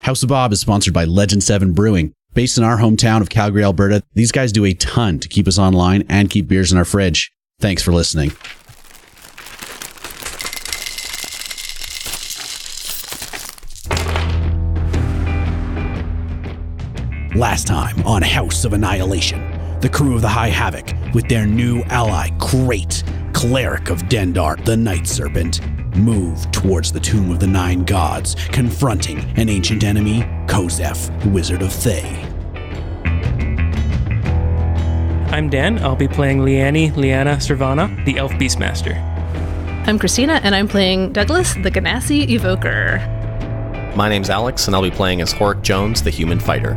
House of Bob is sponsored by Legend 7 Brewing. Based in our hometown of Calgary, Alberta, these guys do a ton to keep us online and keep beers in our fridge. Thanks for listening. Last time on House of Annihilation, the crew of the High Havoc, with their new ally, Krait, cleric of Dendar, the Night Serpent, moved towards the Tomb of the Nine Gods, confronting an ancient enemy, Kozef, Wizard of Thay. I'm Dan. I'll be playing Leanni, Leanna, Servana, the Elf Beastmaster. I'm Cristina, and I'm playing Douglas, the Ganassi Evoker. My name's Alex, and I'll be playing as Horrik Jones, the Human Fighter.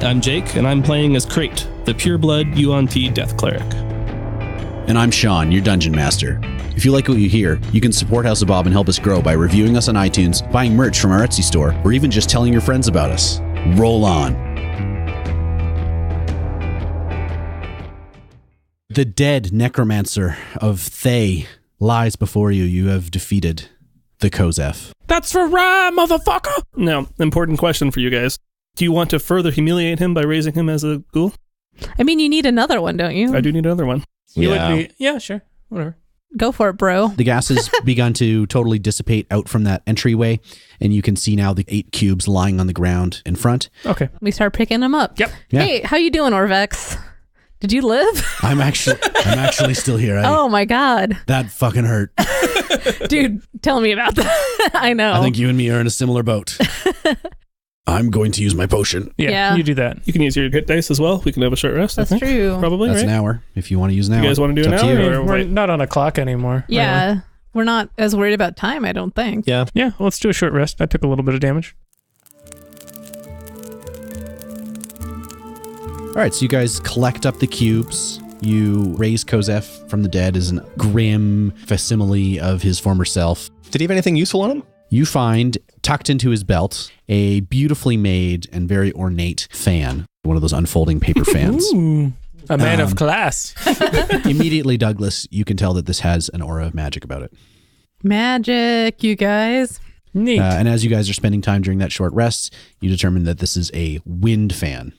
I'm Jake, and I'm playing as Krait, the pureblood Yuan-Ti Death Cleric. And I'm Shaun, your Dungeon Master. If you like what you hear, you can support House of Bob and help us grow by reviewing us on iTunes, buying merch from our Etsy store, or even just telling your friends about us. Roll on. The dead necromancer of Thay lies before you. You have defeated the Kozef. That's for rhyme, motherfucker! Now, important question for you guys. Do you want to further humiliate him by raising him as a ghoul? I mean, you need another one, don't you? I do need another one. Yeah, sure. Whatever. Go for it, bro. The gas has begun to totally dissipate out from that entryway, and you can see now the 8 cubes lying on the ground in front. Okay. We start picking them up. Yep. Yeah. Hey, how you doing, Orvex? Did you live? I'm actually still here. Oh my God. That fucking hurt. Dude, tell me about that. I know. I think you and me are in a similar boat. I'm going to use my potion. Yeah. You do that. You can use your hit dice as well. We can have a short rest. That's I think. true. Probably, That's right? an hour if you want to use an hour. You guys want to do an It's up hour? to you. Or We're wait? not on a clock anymore. Yeah. Really. We're not as worried about time, I don't think. Yeah. Yeah, let's do a short rest. I took a little bit of damage. All right, so you guys collect up the cubes. You raise Kozef from the dead as a grim facsimile of his former self. Did he have anything useful on him? You find, tucked into his belt, a beautifully made and very ornate fan. One of those unfolding paper fans. Ooh, a man of class. Immediately, Douglas, you can tell that this has an aura of magic about it. Magic, you guys. Neat. And as you guys are spending time during that short rest, you determine that this is a wind fan.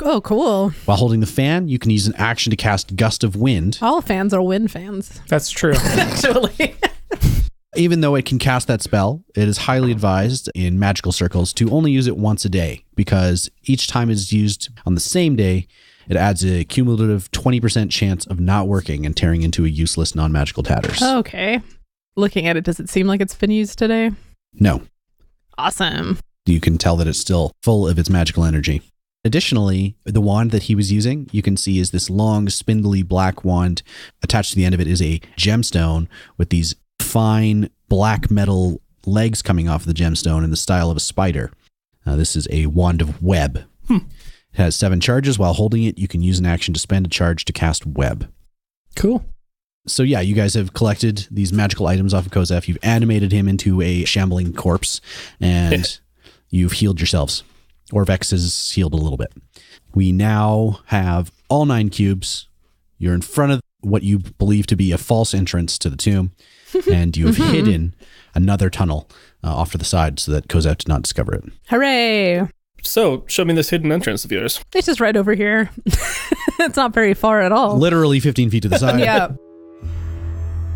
Oh, cool. While holding the fan, you can use an action to cast Gust of Wind. All fans are wind fans. That's true. Actually. Even though it can cast that spell, it is highly advised in magical circles to only use it once a day, because each time it is used on the same day, it adds a cumulative 20% chance of not working and tearing into a useless non-magical tatters. Okay. Looking at it, does it seem like it's been used today? No. Awesome. You can tell that it's still full of its magical energy. Additionally, the wand that he was using, you can see is this long, spindly black wand. Attached to the end of it is a gemstone with these fine black metal legs coming off the gemstone in the style of a spider. This is a wand of web. It has 7 charges. While holding it, you can use an action to spend a charge to cast web. Cool. So yeah, you guys have collected these magical items off of Kozef. You've animated him into a shambling corpse, and you've healed yourselves. Orvex has healed a little bit. We now have all 9 cubes. You're in front of what you believe to be a false entrance to the tomb, and you have hidden another tunnel off to the side so that Kozef did not discover it. Hooray. So, show me this hidden entrance of yours. It's just right over here. It's not very far at all. Literally 15 feet to the side. Yeah.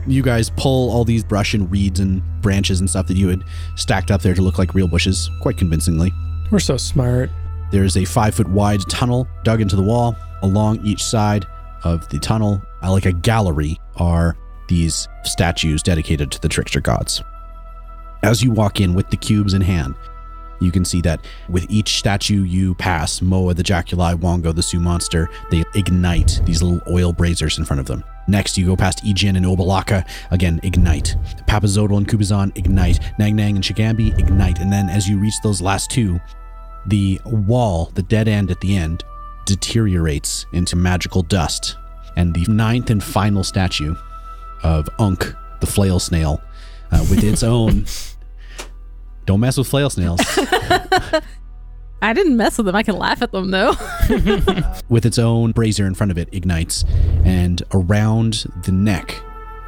You guys pull all these brush and reeds and branches and stuff that you had stacked up there to look like real bushes quite convincingly. We're so smart. There is a 5-foot wide tunnel dug into the wall. Along each side of the tunnel, like a gallery, are these statues dedicated to the trickster gods. As you walk in with the cubes in hand, you can see that with each statue you pass, Moa the Jaculi, Wongo the Sioux Monster, they ignite these little oil braziers in front of them. Next, you go past Ijin and Obalaka, again, ignite. Papazodal and Kubazan, ignite. Nang Nang and Shigambi, ignite. And then as you reach those last 2, the wall, the dead end at the end, deteriorates into magical dust. And the 9th and final statue of Unk, the flail snail, with its own... Don't mess with flail snails. I didn't mess with them. I can laugh at them, though. With its own brazier in front of it, ignites. And around the neck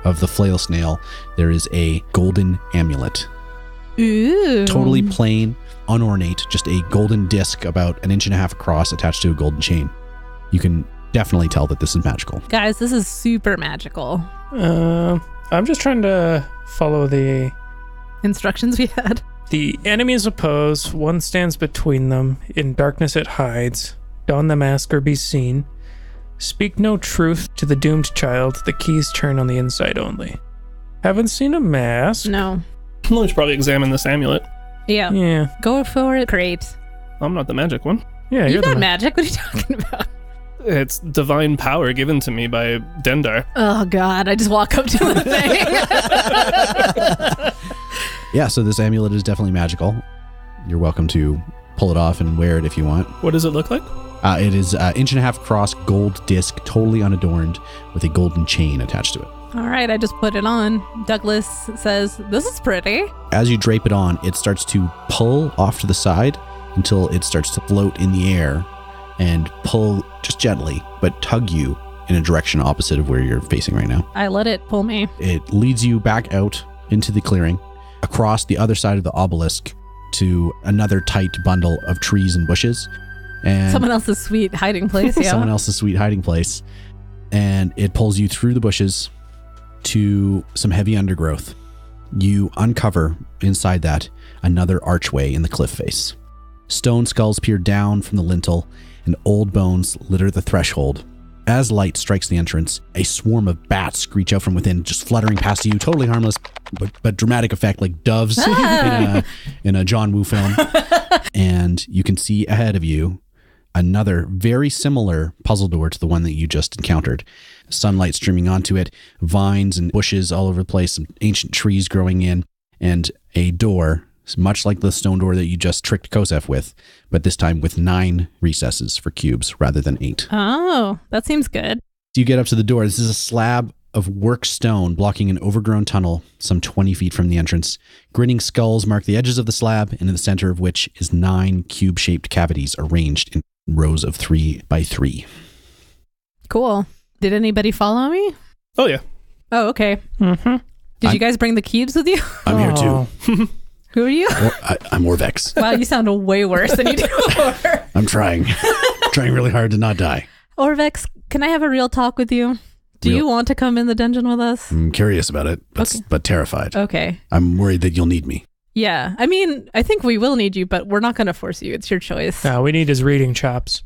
of the flail snail, there is a golden amulet. Ooh. Totally plain, unornate, just a golden disc about 1.5 inches across attached to a golden chain. You can definitely tell that this is magical. Guys, this is super magical. I'm just trying to follow the Instructions we had. The enemies oppose, one stands between them. In darkness it hides. Don the mask or be seen. Speak no truth to the doomed child. The keys turn on the inside only. Haven't seen a mask. No. Well, we should probably examine this amulet. Yeah. Yeah. Go for it. Great. I'm not the magic one. Yeah, You you're got the magic? What are you talking about? It's divine power given to me by Dendar. Oh, God. I just walk up to the thing. Yeah, so this amulet is definitely magical. You're welcome to pull it off and wear it if you want. What does it look like? It is 1.5 inches across, gold disc, totally unadorned, with a golden chain attached to it. All right, I just put it on. Douglas says, this is pretty. As you drape it on, it starts to pull off to the side until it starts to float in the air and pull just gently, but tug you in a direction opposite of where you're facing right now. I let it pull me. It leads you back out into the clearing, across the other side of the obelisk to another tight bundle of trees and bushes. And Someone else's sweet hiding place, yeah. someone else's sweet hiding place. And it pulls you through the bushes to some heavy undergrowth. You uncover inside that another archway in the cliff face. Stone skulls peer down from the lintel, and old bones litter the threshold. As light strikes the entrance, a swarm of bats screech out from within, just fluttering past you, totally harmless, but dramatic effect like doves in a John Woo film. And you can see ahead of you another very similar puzzle door to the one that you just encountered. Sunlight streaming onto it, vines and bushes all over the place, some ancient trees growing in, and a door, much like the stone door that you just tricked Kosef with, but this time with 9 recesses for cubes rather than 8. Oh, that seems good. You get up to the door. This is a slab of work stone blocking an overgrown tunnel some 20 feet from the entrance. Grinning skulls mark the edges of the slab, and in the center of which is 9 cube-shaped cavities arranged in rows of 3 by 3. Cool. Did anybody follow me? Oh, yeah. Oh, okay. Mm-hmm. Did you guys bring the cubes with you? I'm here too. Who are you? I'm Orvex. Wow, you sound way worse than you did before. I'm trying really hard to not die. Orvex, can I have a real talk with you? Do you want to come in the dungeon with us? I'm curious about it, but terrified. Okay. I'm worried that you'll need me. Yeah. I mean, I think we will need you, but we're not going to force you. It's your choice. No, we need his reading chops.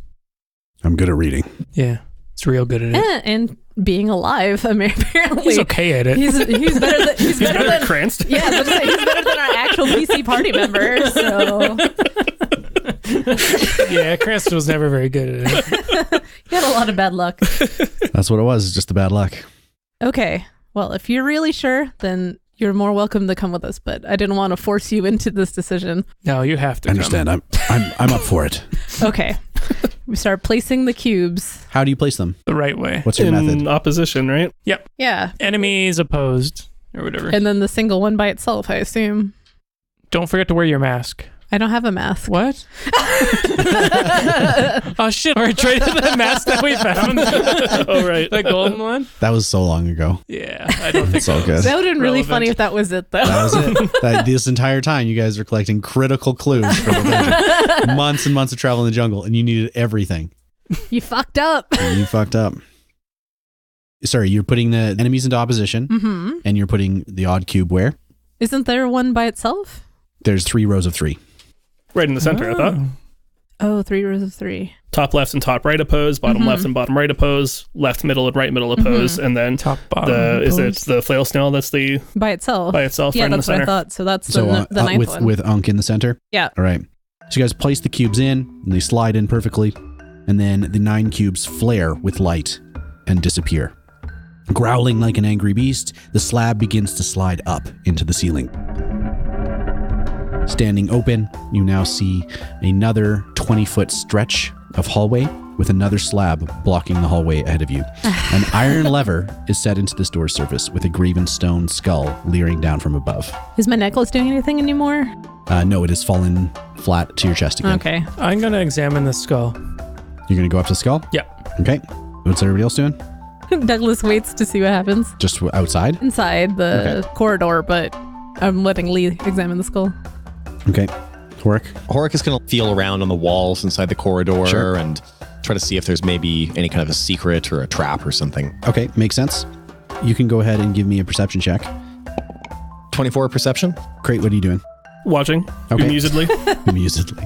I'm good at reading. Yeah, it's real good at it. And being alive, I mean, apparently. He's okay at it. He's better than He's better than Cranston. Yeah, he's better than our actual PC party member. So Yeah, Cranston was never very good at it. he had a lot of bad luck. That's what it was, just the bad luck. Okay, well, if you're really sure, then you're more welcome to come with us. But I didn't want to force you into this decision. No, you have to. I understand. I'm up for it. Okay, we start placing the cubes. How do you place them? The right way. What's your In method? opposition, right? Yep. Yeah, Enemies opposed or whatever. and then the single one by itself, I assume. Don't forget to wear your mask. I don't have a mask. What? Oh shit! We're traded the mask that we found. Oh, right. The golden one. That was so long ago. Yeah, I don't think It's all good. That would have been really Relevant. funny if that was it, though. That was it. This entire time, you guys were collecting critical clues for the dungeon. Months and months of travel in the jungle, and you needed everything. You fucked up. And you fucked up. Sorry, you're putting the enemies into opposition, Mm-hmm. and you're putting the odd cube where? Isn't there one by itself? There's 3 rows of 3. Right in the center, I thought. Oh, 3 rows of 3. Top left and top right oppose, bottom left and bottom right oppose, left middle and right middle oppose, and then Top bottom. is it opposed. the flail snail that's the By itself. by itself Yeah, right in the that's what I center? thought. So that's So the ninth with one. with Unk in the center? Yeah. All right. So you guys place the cubes in, and they slide in perfectly, and then the 9 cubes flare with light and disappear. Growling like an angry beast, the slab begins to slide up into the ceiling. Standing open, you now see another 20-foot stretch of hallway with another slab blocking the hallway ahead of you. An iron lever is set into this door's surface with a graven stone skull leering down from above. Is my necklace doing anything anymore? No, it has fallen flat to your chest again. Okay. I'm gonna examine the skull. You're going to go up to the skull? Yep. Okay. What's everybody else doing? Douglas waits to see what happens Just outside? inside the corridor, but I'm letting Lee examine the skull. Okay. Horrik? Horrik is going to feel around on the walls inside the corridor and try to see if there's maybe any kind of a secret or a trap or something. Okay, makes sense. You can go ahead and give me a perception check. 24 perception. Krait, what are you doing? Watching. Okay. Amusedly. Amusedly.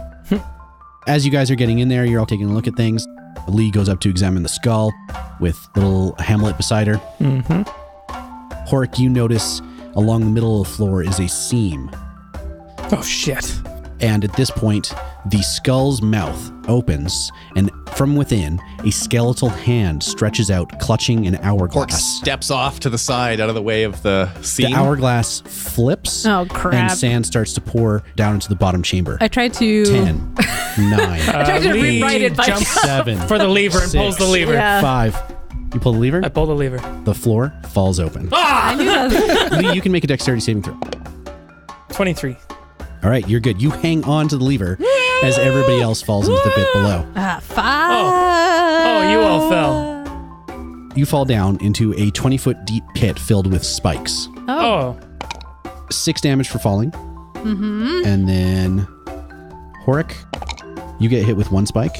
As you guys are getting in there, you're all taking a look at things. Lee goes up to examine the skull with little Hamlet beside her. Mm-hmm. Horrik, you notice along the middle of the floor is a seam. Oh, shit. And at this point, the skull's mouth opens, and from within, a skeletal hand stretches out, clutching an Horrik hourglass. steps off to the side out of the way of the seam. The hourglass flips, Oh, crap. and sand starts to pour down into the bottom chamber. I tried to... 10, 9, I tried to Lee rewrite it by jumps 7, for the lever and pulls the 6, lever. Yeah. 5. You pull the lever, I pull the lever. the floor falls open. I knew that. Lee, you can make a dexterity saving throw. 23. All right, you're good. You hang on to the lever as everybody else falls into the pit below. 5. Oh, you all fell. You fall down into a 20-foot deep pit filled with spikes. Oh. 6 damage for falling. Mm-hmm. And then Horrik, you get hit with 1 spike.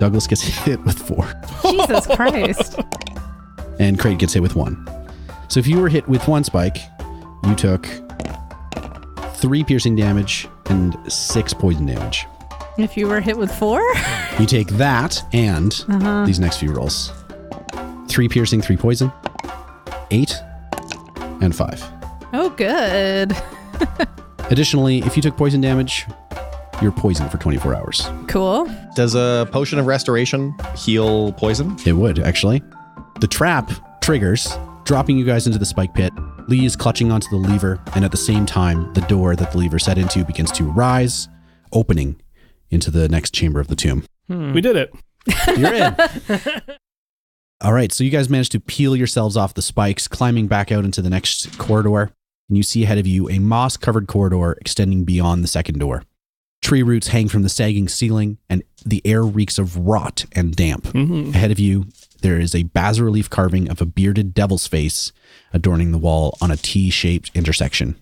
Douglas gets hit with 4. Jesus Christ. And Krait gets hit with 1. So if you were hit with 1 spike, you took 3 piercing damage and 6 poison damage. If you were hit with 4? You take that and these next few rolls. 3 piercing, 3 poison, 8, and 5. Oh, good. Additionally, if you took poison damage, you're poisoned for 24 hours. Cool. Does a potion of restoration heal poison? It would, actually. The trap triggers, dropping you guys into the spike pit. Lee is clutching onto the lever, and at the same time, the door that the lever set into begins to rise, opening into the next chamber of the tomb. We did it. You're in. All right, so you guys managed to peel yourselves off the spikes, climbing back out into the next corridor, and you see ahead of you a moss-covered corridor extending beyond the second door. Tree roots hang from the sagging ceiling, and the air reeks of rot and damp. Mm-hmm. Ahead of you, there is a bas-relief carving of a bearded devil's face adorning the wall on a T-shaped intersection.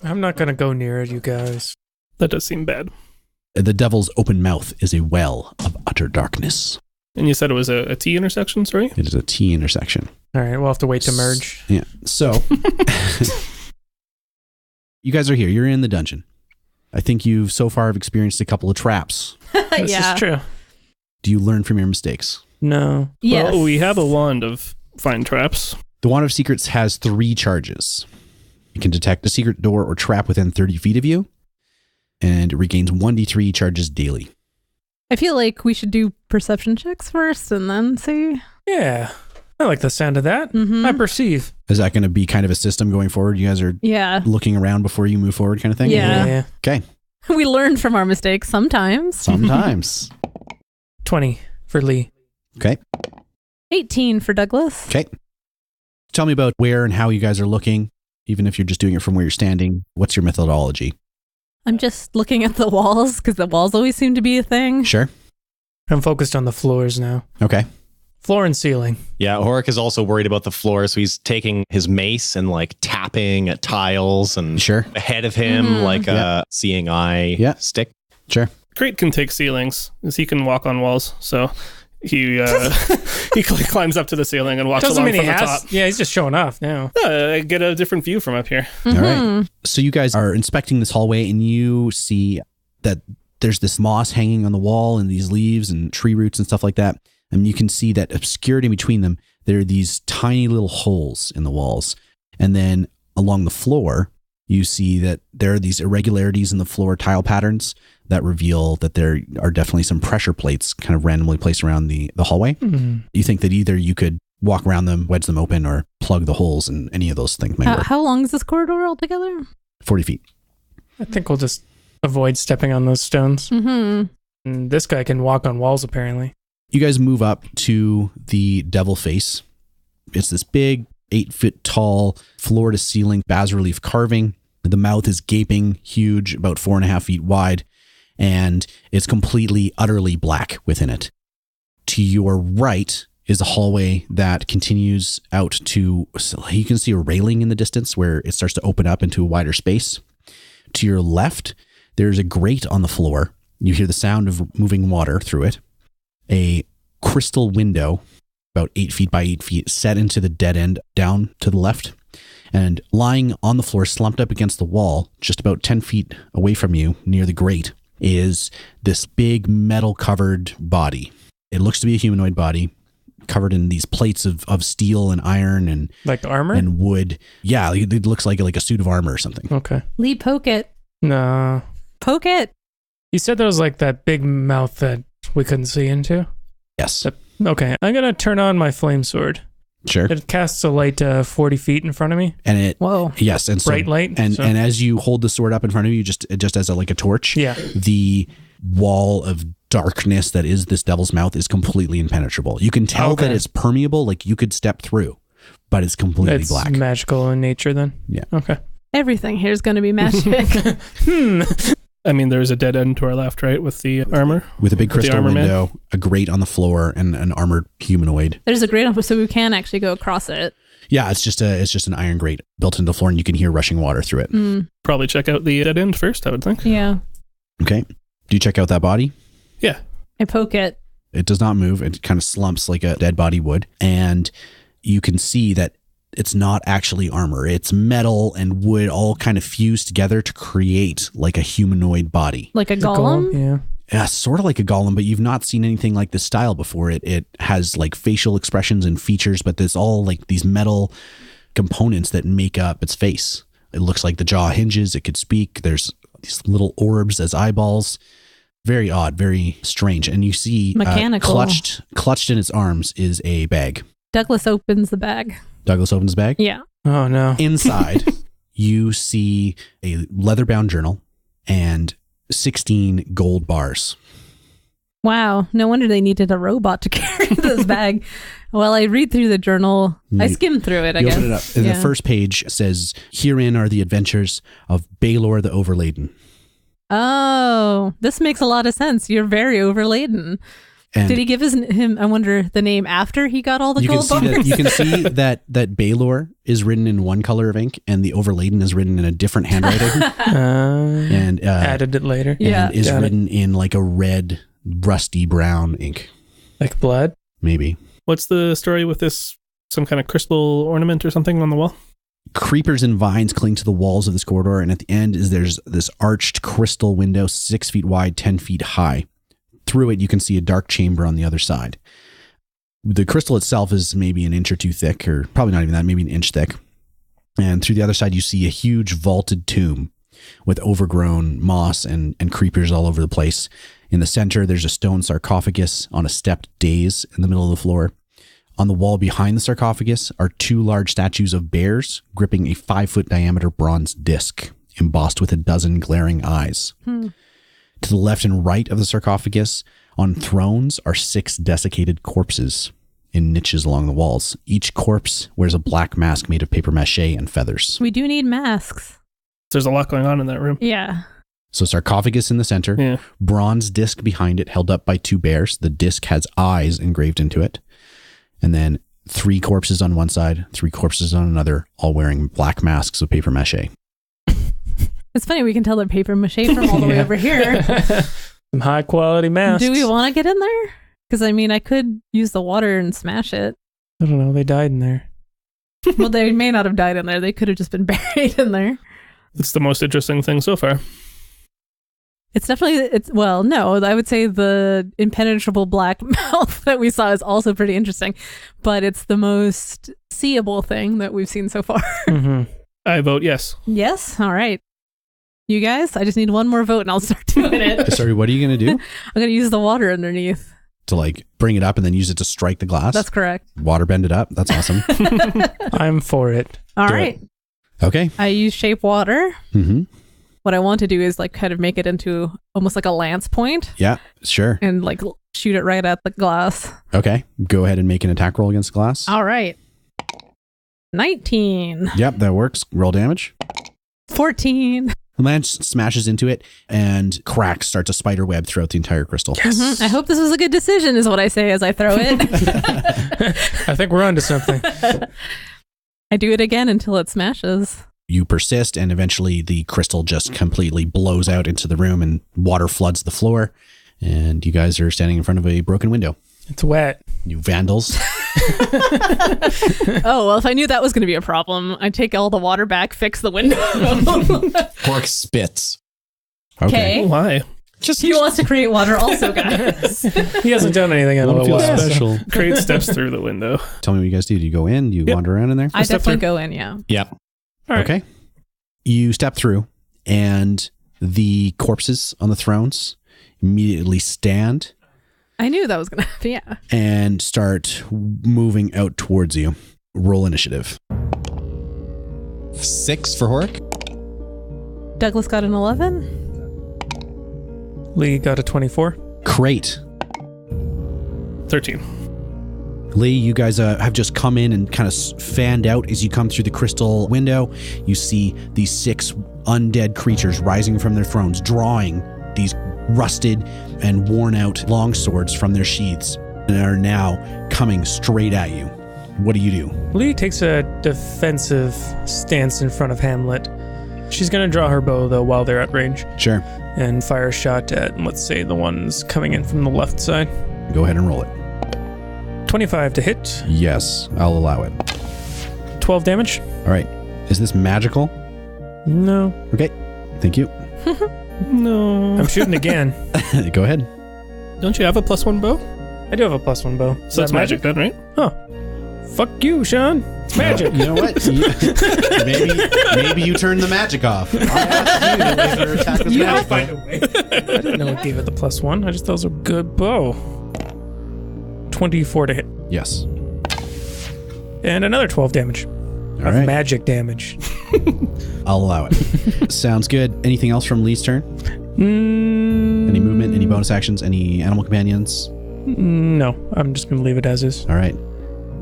I'm not going to go near it, you guys. That does seem bad. The devil's open mouth is a well of utter darkness. And you said it was a T intersection, sorry? It is a T intersection. All right, we'll have to wait to merge. Yeah. So, you guys are here. You're in the dungeon. I think you've so far have experienced a couple of traps. This Yeah. is true. Do you learn from your mistakes? No. Yes. Well, we have a wand of find traps. The Wand of Secrets has 3 charges. You can detect a secret door or trap within 30 feet of you, and it regains 1d3 charges daily. I feel like we should do perception checks first and then see. Yeah. I like the sound of that. Mm-hmm. I perceive. Is that going to be kind of a system going forward? You guys are Yeah. looking around before you move forward kind of thing? Yeah. Okay. We learn from our mistakes sometimes. Sometimes. 20 for Lee. Okay. 18 for Douglas. Okay. Tell me about where and how you guys are looking, even if you're just doing it from where you're standing. What's your methodology? I'm just looking at the walls because the walls always seem to be a thing. Sure. I'm focused on the floors now. Okay. Floor and ceiling. Yeah, Horrik is also worried about the floor, so he's taking his mace and like tapping at tiles and Sure. ahead of him like a seeing eye stick. Sure. Krait can take ceilings, because he can walk on walls, so he he climbs up to the ceiling and walks Doesn't along mean he from the has. top. Yeah, he's just showing off now. I get a different view from up here. All right. So you guys are inspecting this hallway and you see that there's this moss hanging on the wall and these leaves and tree roots and stuff like that. And you can see that obscured in between them, there are these tiny little holes in the walls. And then along the floor, you see that there are these irregularities in the floor tile patterns that reveal that there are definitely some pressure plates kind of randomly placed around the hallway. Mm-hmm. You think that either you could walk around them, wedge them open, or plug the holes, and any of those things might work. How long is this corridor altogether? 40 feet. I think we'll just avoid stepping on those stones. Mm-hmm. And this guy can walk on walls, apparently. You guys move up to the devil face. It's this big 8-foot tall floor to ceiling bas-relief carving. The mouth is gaping, huge, about 4.5 feet wide, and it's completely, utterly black within it. To your right is a hallway that continues out to, you can see a railing in the distance where it starts to open up into a wider space. To your left, there's a grate on the floor. You hear the sound of moving water through it. A crystal window, about 8 feet by 8 feet, set into the dead end down to the left. And lying on the floor, slumped up against the wall, just about 10 feet away from you, near the grate, is this big metal-covered body. It looks to be a humanoid body, covered in these plates of steel and iron and like armor and wood. Yeah, it looks like a suit of armor or something. Okay. Lee, poke it. No. Poke it. You said there was like that big mouth that we couldn't see into? Yes. Okay. I'm going to turn on my flame sword. Sure. It casts a light 40 feet in front of me. And it, whoa. Yes. And so, bright light. And as you hold the sword up in front of you, just as a torch, yeah, the wall of darkness that is this devil's mouth is completely impenetrable. You can tell that it's permeable, like you could step through, but it's completely black. It's magical in nature then? Yeah. Okay. Everything here is going to be magic. I mean, there's a dead end to our left, right, with the armor? With a big crystal window, man. a grate on the floor, and an armored humanoid. There's a grate, so we can actually go across it. Yeah, it's just an iron grate built into the floor, and you can hear rushing water through it. Probably check out the dead end first, I would think. Yeah. Okay. Do you check out that body? Yeah. I poke it. It does not move. It kind of slumps like a dead body would. And you can see that it's not actually armor. It's metal and wood all kind of fused together to create like a humanoid body. Like a golem? Yeah. Yeah, sort of like a golem, but you've not seen anything like this style before. It has like facial expressions and features, but there's all like these metal components that make up its face. It looks like the jaw hinges. It could speak. There's these little orbs as eyeballs. Very odd, very strange. And you see mechanical. Clutched in its arms is a bag. Douglas opens the bag. Douglas opens the bag? Yeah. Oh, no. Inside, you see a leather-bound journal and 16 gold bars. Wow. No wonder they needed a robot to carry this bag. Well, I read through the journal. I skimmed through it, I guess. You open it up. And the first page says, "Herein are the adventures of Baelor the Overladen." Oh, this makes a lot of sense. You're very overladen. And did he give him, I wonder, the name after he got all the gold bars? You can see that Baelor is written in one color of ink and the Overladen is written in a different handwriting. And added it later. And is written in like a red, rusty brown ink. Like blood? Maybe. What's the story with this? Some kind of crystal ornament or something on the wall? Creepers and vines cling to the walls of this corridor, and at the end there's this arched crystal window 6 feet wide, 10 feet high. Through it, you can see a dark chamber on the other side. The crystal itself is maybe an inch or two thick, or probably not even that, maybe an inch thick. And through the other side, you see a huge vaulted tomb with overgrown moss and creepers all over the place. In the center, there's a stone sarcophagus on a stepped dais in the middle of the floor. On the wall behind the sarcophagus are 2 large statues of bears gripping a 5-foot diameter bronze disc embossed with a dozen glaring eyes. To the left and right of the sarcophagus, on thrones, are 6 desiccated corpses in niches along the walls. Each corpse wears a black mask made of paper mache and feathers. We do need masks. There's a lot going on in that room. Yeah. So sarcophagus in the center, bronze disc behind it held up by 2 bears. The disc has eyes engraved into it. And then 3 corpses on one side, 3 corpses on another, all wearing black masks of paper mache. It's funny, we can tell they're paper mache from all the way over here. Some high quality masks. Do we want to get in there? Because, I mean, I could use the water and smash it. I don't know. They died in there. Well, they may not have died in there. They could have just been buried in there. It's the most interesting thing so far. It's definitely, well, no, I would say the impenetrable black mouth that we saw is also pretty interesting, but it's the most seeable thing that we've seen so far. I vote yes. Yes? All right. You guys, I just need one more vote and I'll start doing it. Sorry, what are you going to do? I'm going to use the water underneath. To like bring it up and then use it to strike the glass? That's correct. Water bend it up? That's awesome. I'm for it. All right. Okay. I use shape water. Mm-hmm. What I want to do is like kind of make it into almost like a lance point. Yeah, sure. And like shoot it right at the glass. Okay. Go ahead and make an attack roll against the glass. All right. 19. Yep, that works. Roll damage. 14. The lance smashes into it, and cracks start to spider web throughout the entire crystal. Mm-hmm. I hope this was a good decision, is what I say as I throw it. I think we're onto something. I do it again until it smashes. You persist, and eventually the crystal just completely blows out into the room, and water floods the floor, and you guys are standing in front of a broken window. It's wet. You vandals. Oh, well, if I knew that was going to be a problem, I'd take all the water back, fix the window. Horrik spits. Okay. Why? Just He wants to create water also, guys. He hasn't done anything in a little while. special. Krait steps through the window. Tell me what you guys do. Do you go in? Do you Yep. wander around in there? I Step definitely through. go in, yeah. Yep. All right. Okay. You step through, and the corpses on the thrones immediately stand I knew that was going to happen, yeah. and start moving out towards you. Roll initiative. 6 for Horrik. Douglas got an 11. Lee got a 24. Krait. 13. Lee, you guys have just come in and kind of fanned out as you come through the crystal window. You see these 6 undead creatures rising from their thrones, drawing these rusted and worn out long swords from their sheaths, and are now coming straight at you. What do you do? Lee takes a defensive stance in front of Hamlet. She's going to draw her bow, though, while they're at range, Sure. and fire a shot at, let's say, the ones coming in from the left side. Go ahead and roll it. 25 to hit, Yes, I'll allow it. 12 damage. All right. Is this magical? No. Okay. Thank you. No. I'm shooting again. Go ahead. Don't you have a +1 bow? I do have a +1 bow. Is So it's that magic then, right? Huh. Fuck you, Shaun. It's magic. You know what? maybe you turn the magic off. I'll ask you to laser attack with magic. find a way. I didn't know it gave it the +1. I just thought it was a good bow. 24 to hit. Yes. And another 12 damage. All Of right. magic damage. I'll allow it. Sounds good. Anything else from Lee's turn? Any movement? Any bonus actions? Any animal companions? No. I'm just going to leave it as is. All right.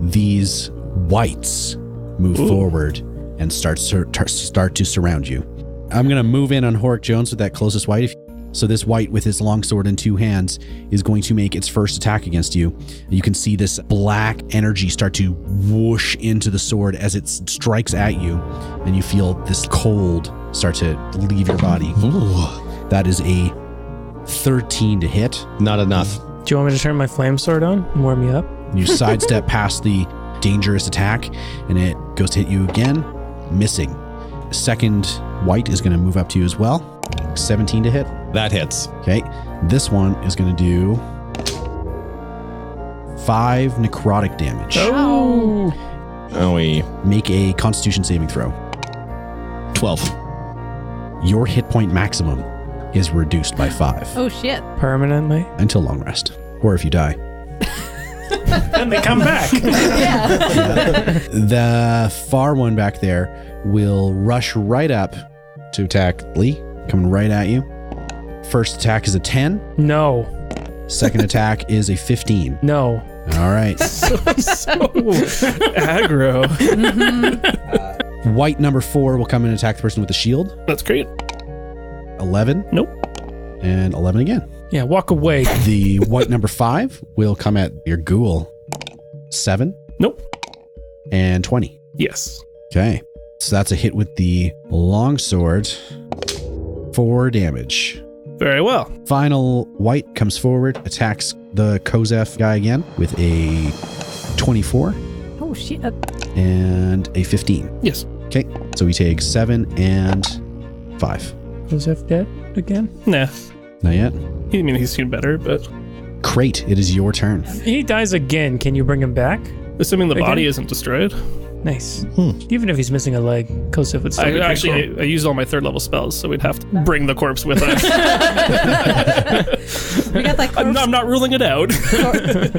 These whites move forward and start to surround you. I'm going to move in on Horrik Jones with that closest white. So this white with his longsword in 2 hands is going to make its first attack against you. You can see this black energy start to whoosh into the sword as it strikes at you, and you feel this cold start to leave your body. That is a 13 to hit. Not enough. Do you want me to turn my flame sword on and warm you up? You sidestep past the dangerous attack, and it goes to hit you again, missing. Second white is going to move up to you as well. 17 to hit. That hits. Okay. This one is going to do 5 necrotic damage. Oh. We Make a constitution saving throw. 12. Your hit point maximum is reduced by 5 Oh, shit. Permanently? until long rest. Or if you die. And they come back. The far one back there will rush right up to attack Lee, coming right at you. First attack is a 10. No. Second attack is a 15. No. All right. So aggro. White number 4 will come and attack the person with the shield. That's great. 11. Nope. And 11 again. Yeah, walk away. The white number 5 will come at your ghoul. 7. Nope. And 20. Yes. Okay. So that's a hit with the longsword. 4 damage. Very well. Final white comes forward, attacks the Kozef guy again with a 24 Oh, shit. and a 15. Yes. Okay. So we take 7 and 5. Was F dead again? Nah. Not yet. He's seen better, but Krait, it is your turn. He dies again. Can you bring him back? assuming the Again? body isn't destroyed. Nice. Even if he's missing a leg, Kosef would still be pretty cool. I used all my 3rd level spells, so we'd have to bring the corpse with us. We got that corpse, I'm not ruling it out.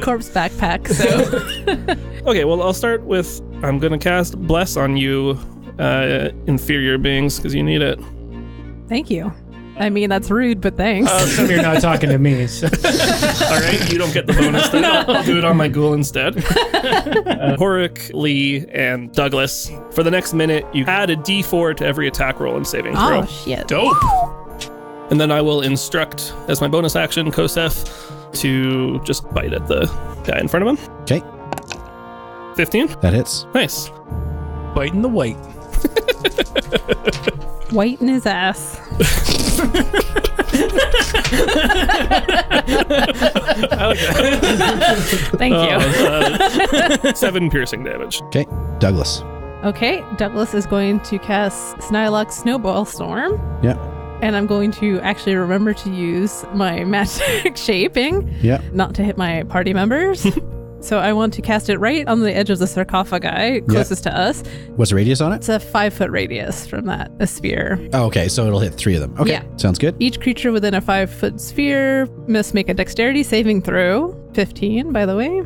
corpse backpack, so. Okay, well, I'll start with, I'm going to cast Bless on you, inferior beings, because you need it. Thank you. I mean, that's rude, but thanks. So you're not talking to me. So. All right, you don't get the bonus then. I'll do it on my ghoul instead. Horrik, Lee, and Douglas. For the next minute, you add a D4 to every attack roll and saving throw. Oh, shit. Dope. And then I will instruct, as my bonus action, Kosef to just bite at the guy in front of him. Okay. 15? That hits. Nice. Biting the white. White in his ass. I like that. Thank you. 7 piercing damage. Okay. Douglas. Okay, Douglas is going to cast Snylock Snowball Storm. Yep. And I'm going to actually remember to use my magic shaping, not to hit my party members. So I want to cast it right on the edge of the sarcophagi, closest to us. What's the radius on it? It's a 5-foot radius from that, a sphere. Oh, okay. So it'll hit 3 of them. Okay. Yeah. Sounds good. Each creature within a 5-foot sphere must make a dexterity saving throw. 15, by the way.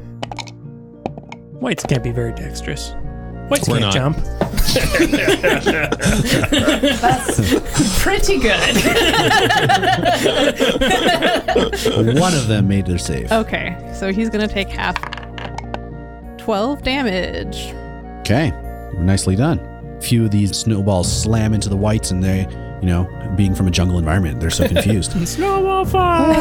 Whites can't be very dexterous. Whites We're can't not. jump. That's pretty good. One of them made their save. Okay, so he's going to take half. 12 damage. Okay. Nicely done. A few of these snowballs slam into the whites, and they, being from a jungle environment, they're so confused. Snowball fight!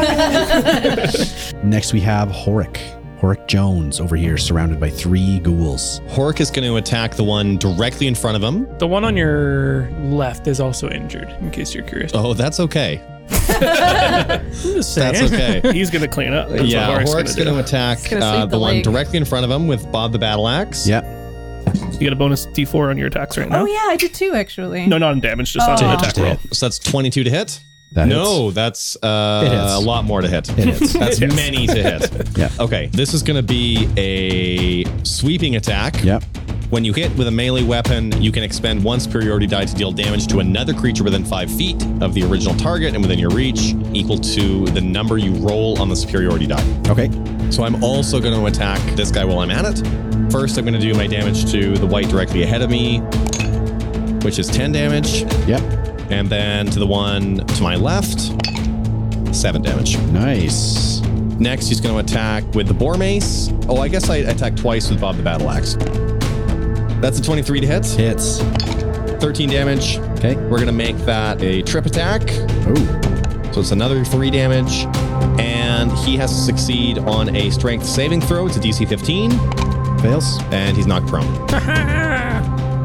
Next, we have Horrik. Horrik Jones over here, surrounded by 3 ghouls. Horrik is going to attack the one directly in front of him. The one on your left is also injured, in case you're curious. Oh, that's okay. I'm just saying. That's okay. He's going to clean up. That's Yeah, what Horrik's going to attack gonna sweep the the one leg. directly in front of him with Bob the Battle Axe. Yep. You get a bonus D4 on your attacks right now. Oh, yeah, I did too, actually. No, not on damage, just on Oh. an attack roll. So that's 22 to hit. That No, hits. that's It hits. a lot more to hit. It hits. That's many to hit. Yeah. Okay, this is going to be a sweeping attack. Yep. When you hit with a melee weapon, you can expend 1 superiority die to deal damage to another creature within 5 feet of the original target and within your reach, equal to the number you roll on the superiority die. Okay. So I'm also going to attack this guy while I'm at it. First, I'm going to do my damage to the white directly ahead of me, which is 10 damage. Yep. And then to the one to my left, 7 damage. Nice. Next, he's going to attack with the boar mace. Oh, I guess I attacked twice with Bob the Battle Axe. That's a 23 to hit. Hits. 13 damage. Okay. We're going to make that a trip attack. Oh. So it's another 3 damage. And he has to succeed on a strength saving throw. It's a DC 15. Fails. And he's knocked prone.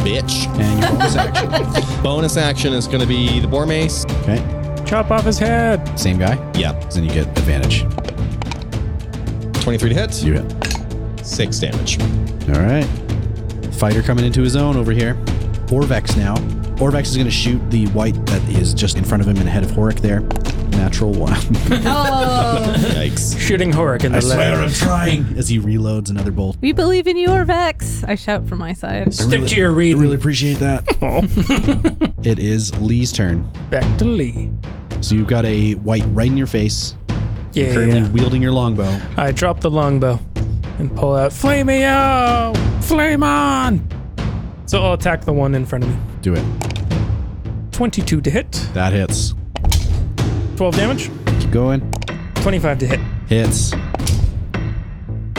Bitch. And your bonus action. Bonus action is going to be the boar mace. Okay. Chop off his head. Same guy. Yeah. So then you get advantage. 23 to hit. You hit. 6 damage. All right. Fighter coming into his own over here. Orvex now. Orvex is going to shoot the white that is just in front of him and ahead of Horrik there. Natural 1. Oh, Yikes. Shooting Horrik in the leg. I'm trying. As he reloads another bolt. we believe in you, Orvex. I shout from my side. Stick to your I reading. really appreciate that. It is Lee's turn. Back to Lee. So you've got a white right in your face. You're currently Yeah. wielding your longbow. I drop the longbow and pull out Flameo! Flame on! So I'll attack the one in front of me. Do it. 22 to hit. That hits. 12 damage. Keep going. 25 to hit. Hits.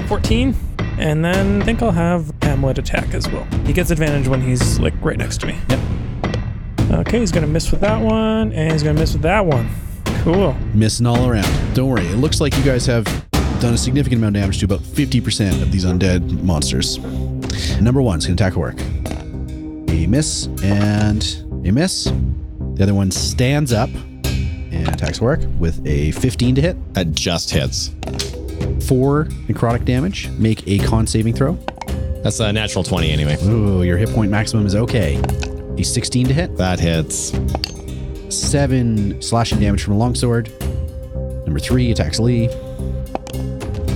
14. And then I think I'll have Hamlet attack as well. He gets advantage when he's like right next to me. Yep. Okay, he's gonna miss with that one, and he's gonna miss with that one. Cool. Missing all around. Don't worry. It looks like you guys have done a significant amount of damage to about 50% of these undead monsters. Number 1 is going to attack Horrik. A miss and a miss. The other one stands up and attacks Horrik with a 15 to hit. That just hits. 4 necrotic damage. Make a con saving throw. That's a natural 20 anyway. Ooh, your hit point maximum is okay. A 16 to hit. That hits. 7 slashing damage from a longsword. Number 3 attacks Lee.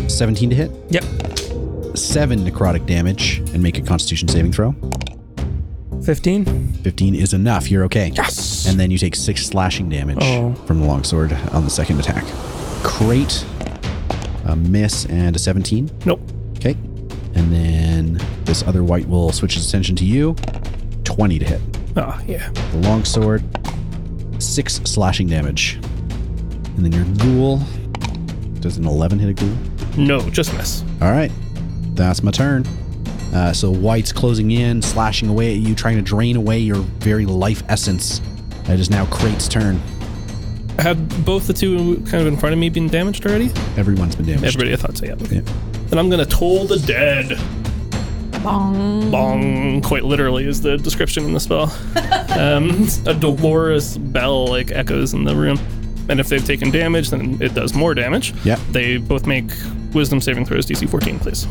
17 to hit. Yep. 7 necrotic damage and make a constitution saving throw. 15. 15 is enough. You're okay. Yes! And then you take 6 slashing damage Oh. from the longsword on the second attack. Krait, a miss and a 17. Nope. Okay. And then this other white will switch its attention to you. 20 to hit. Oh, yeah. The longsword, 6 slashing damage. And then your ghoul. Does an 11 hit a ghoul? No, just miss. All right. That's my turn. So White's closing in, slashing away at you, trying to drain away your very life essence. It is now Krait's turn. Had both the two kind of in front of me been damaged already? Everyone's been damaged. Everybody, I thought so, yeah. Yeah. Then I'm going to toll the dead. Bong. Bong, quite literally, is the description in the spell. A dolorous bell like echoes in the room. And if they've taken damage, then it does more damage. Yeah. They both make wisdom saving throws, DC 14, please.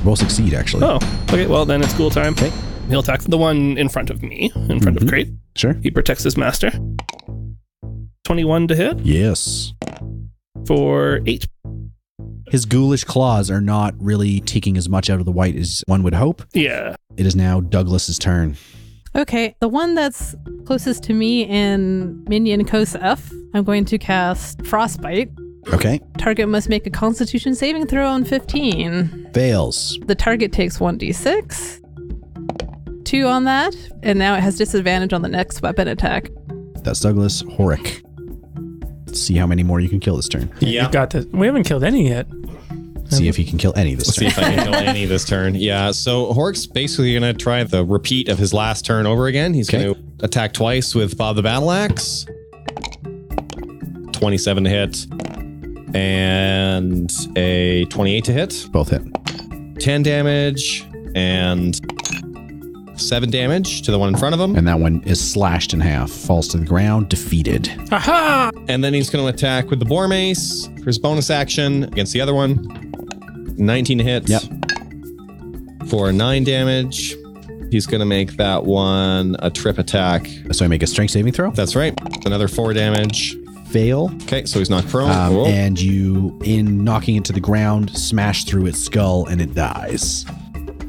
Both succeed, actually. Oh, okay, well then it's cool time. Okay. He'll attack the one in front of me, in front of Krait. Sure. He protects his master. 21 to hit Yes. for 8. His ghoulish claws are not really taking as much out of the White as one would hope. Yeah. It is now Douglas's turn. Okay, the one that's closest to me in Minion Coast F, I'm going to cast Frostbite. Okay. Target must make a Constitution saving throw on 15. Fails. The target takes 1d6. 2 on that, and now it has disadvantage on the next weapon attack. That's Douglas. Horrik. Let's see how many more you can kill this turn. Yeah. You got this. We haven't killed any yet. See if he can kill any this Let's turn. see if I can kill any this turn. Yeah, so Horrik's basically going to try the repeat of his last turn over again. He's going to attack twice with Bob the Battle Axe. 27 to hit. And a 28 to hit. Both hit. 10 damage and 7 damage to the one in front of him. And that one is slashed in half, falls to the ground, defeated. Aha! And then he's going to attack with the Boar Mace for his bonus action against the other one. 19 to hit. Yep. For 9 damage. He's going to make that one a trip attack. So I make a strength saving throw. That's right. Another 4 damage. Fail. Okay, so he's knocked prone. Cool. And you, in knocking it to the ground, smash through its skull and it dies.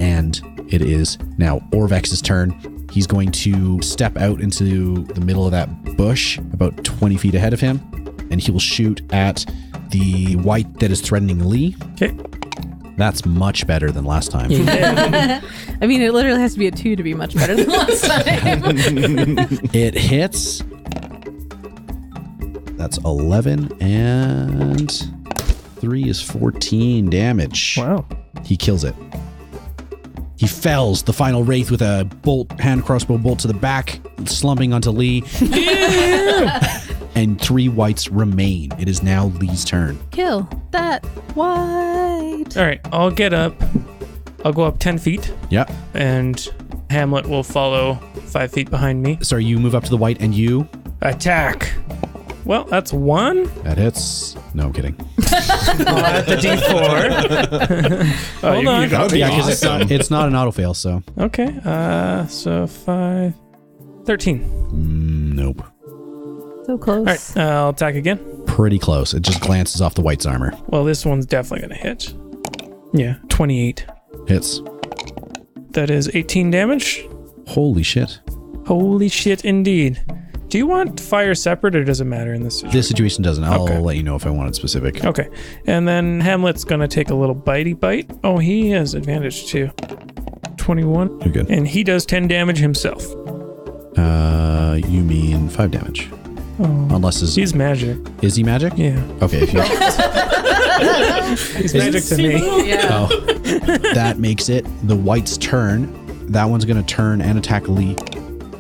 And it is now Orvex's turn. He's going to step out into the middle of that bush, about 20 feet ahead of him, and he will shoot at the White that is threatening Lee. Okay. That's much better than last time. Yeah. I mean, it literally has to be a 2 to be much better than last time. It hits. That's 11, and 3 is 14 damage. Wow. He kills it. He fells the final wraith with a hand crossbow bolt to the back, slumping onto Lee. And 3 Whites remain. It is now Lee's turn. Kill that White. All right, I'll get up. I'll go up 10 feet, Yep. and Hamlet will follow 5 feet behind me. Sorry, you move up to the White and you. Attack. Well, that's 1. That hits. No, I'm kidding. At the D4. Hold on. Yeah, because it's not an auto fail, so. Okay, so 5, 13. So Nope. close. All right, I'll attack again. Pretty close. It just glances off the White's armor. Well, this one's definitely going to hit. Yeah, 28. Hits. That is 18 damage. Holy shit. Holy shit, indeed. Do you want fire separate, or does it matter in this situation? This situation doesn't. I'll Okay. let you know if I want it specific. Okay, and then Hamlet's going to take a little bitey bite. Oh, he has advantage too. 21. You're good. And he does 10 damage himself. You mean 5 damage. Oh. Unless He's magic. is he magic? Yeah. Okay. If you, He's magic to me. Yeah. that makes it the White's turn. That one's going to turn and attack Lee.